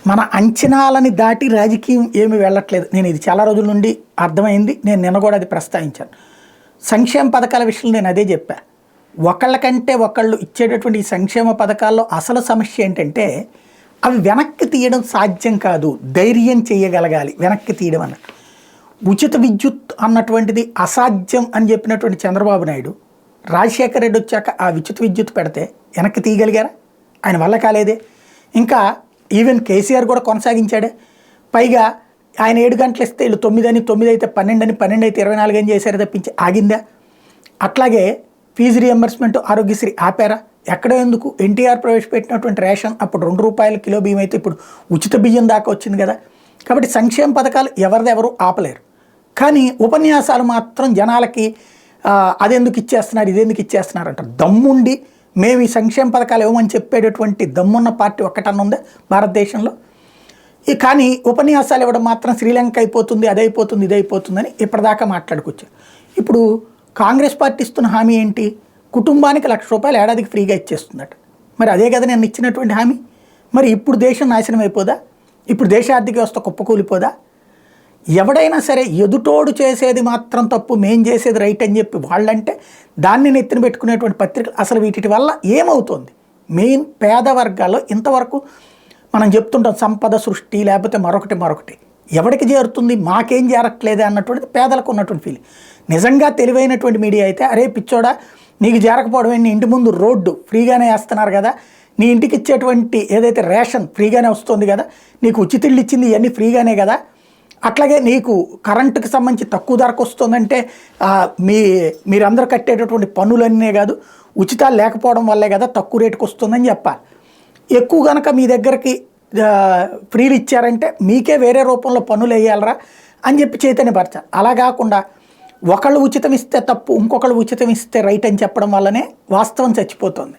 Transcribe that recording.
మన అంచనాలని దాటి రాజకీయం ఏమి వెళ్ళట్లేదు. నేను ఇది చాలా రోజుల నుండి అర్థమైంది. నేను నిన్న కూడా అది ప్రస్తావించాను. సంక్షేమ పథకాల విషయంలో నేను అదే చెప్పా. ఒకళ్ళకంటే ఒకళ్ళు ఇచ్చేటటువంటి ఈ సంక్షేమ పథకాల్లో అసలు సమస్య ఏంటంటే అవి వెనక్కి తీయడం సాధ్యం కాదు, ధైర్యం చేయగలగాలి వెనక్కి తీయడం అన్నట్టు. ఉచిత విద్యుత్ అన్నటువంటిది అసాధ్యం అని చెప్పినటువంటి చంద్రబాబు నాయుడు రాజశేఖర రెడ్డి వచ్చాక ఆ ఉచిత విద్యుత్ పెడితే వెనక్కి తీయగలిగారా? ఆయన వల్ల కాలేదే. ఇంకా ఈవెన్ కేసీఆర్ కూడా కొనసాగించాడే. పైగా ఆయన 7 గంటలు ఇస్తే వీళ్ళు 9 అని, 9 అయితే 12 అని, 12 అయితే 24 అని చేశారు తప్పించి ఆగిందా? అట్లాగే ఫీజు రియంబర్స్మెంట్, ఆరోగ్యశ్రీ ఆపారా? ఎక్కడో ఎందుకు? ఎన్టీఆర్ ప్రవేశపెట్టినటువంటి రేషన్ అప్పుడు 2 రూపాయల కిలో బియ్యం అయితే ఇప్పుడు ఉచిత బియ్యం దాకా వచ్చింది కదా. కాబట్టి సంక్షేమ పథకాలు ఎవరిదెవరు ఆపలేరు. కానీ ఉపన్యాసాలు మాత్రం జనాలకి అదెందుకు ఇచ్చేస్తున్నారు, ఇదెందుకు ఇచ్చేస్తున్నారు అంటారు. దమ్ముండి మేము ఈ సంక్షేమ పథకాలు ఇవ్వమని చెప్పేటటువంటి దమ్మున్న పార్టీ ఒక్కటన్నా ఉందా భారతదేశంలో? కానీ ఉపన్యాసాలు ఇవ్వడం మాత్రం శ్రీలంక అయిపోతుంది, అదైపోతుంది, ఇదైపోతుందని ఇప్పటిదాకా మాట్లాడుకొచ్చారు. ఇప్పుడు కాంగ్రెస్ పార్టీ ఇస్తున్న హామీ ఏంటి? కుటుంబానికి ₹1,00,000 ఏడాదికి ఫ్రీగా ఇచ్చేస్తుందట. మరి అదే కదా నేను ఇచ్చినటువంటి హామీ. మరి ఇప్పుడు దేశం నాశనం అయిపోదా? ఇప్పుడు దేశ ఆర్థిక వ్యవస్థ కుప్పకూలిపోదా? ఎవడైనా సరే ఎదుటోడు చేసేది మాత్రం తప్పు, మేం చేసేది రైట్ అని చెప్పి వాళ్ళంటే దాన్ని నెత్తిన పెట్టుకునేటువంటి పత్రికలు అసలు వీటి వల్ల ఏమవుతుంది? మెయిన్ పేద వర్గాల్లో ఇంతవరకు మనం చెప్తుంటాం సంపద సృష్టి లేకపోతే మరొకటి ఎవరికి చేరుతుంది, మాకేం చేరట్లేదే అన్నటువంటిది పేదలకు ఉన్నటువంటి ఫీలింగ్. నిజంగా తెలివైనటువంటి మీడియా అయితే అరే పిచ్చోడా నీకు చేరకపోవడం, నీ ఇంటి ముందు రోడ్డు ఫ్రీగానే వేస్తున్నారు కదా, నీ ఇంటికి ఇచ్చేటువంటి ఏదైతే రేషన్ ఫ్రీగానే వస్తుంది కదా, నీకు ఉచిత ఇల్లు ఇచ్చింది ఇవన్నీ ఫ్రీగానే కదా, అట్లాగే నీకు కరెంటుకి సంబంధించి తక్కువ ధరకు వస్తుందంటే మీరందరూ కట్టేటటువంటి పన్నులన్నీ కాదు ఉచితాలు లేకపోవడం వల్లే కదా తక్కువ రేటుకు వస్తుందని చెప్పాలి. ఎక్కువ కనుక మీ దగ్గరికి ఫ్రీలు ఇచ్చారంటే మీకే వేరే రూపంలో పన్నులు వేయాలరా అని చెప్పి చైతన్యపరచాలి. అలా కాకుండా ఒకళ్ళు ఉచితం ఇస్తే తప్పు, ఇంకొకళ్ళు ఉచితం ఇస్తే రైట్ అని చెప్పడం వల్లనే వాస్తవం చచ్చిపోతుంది.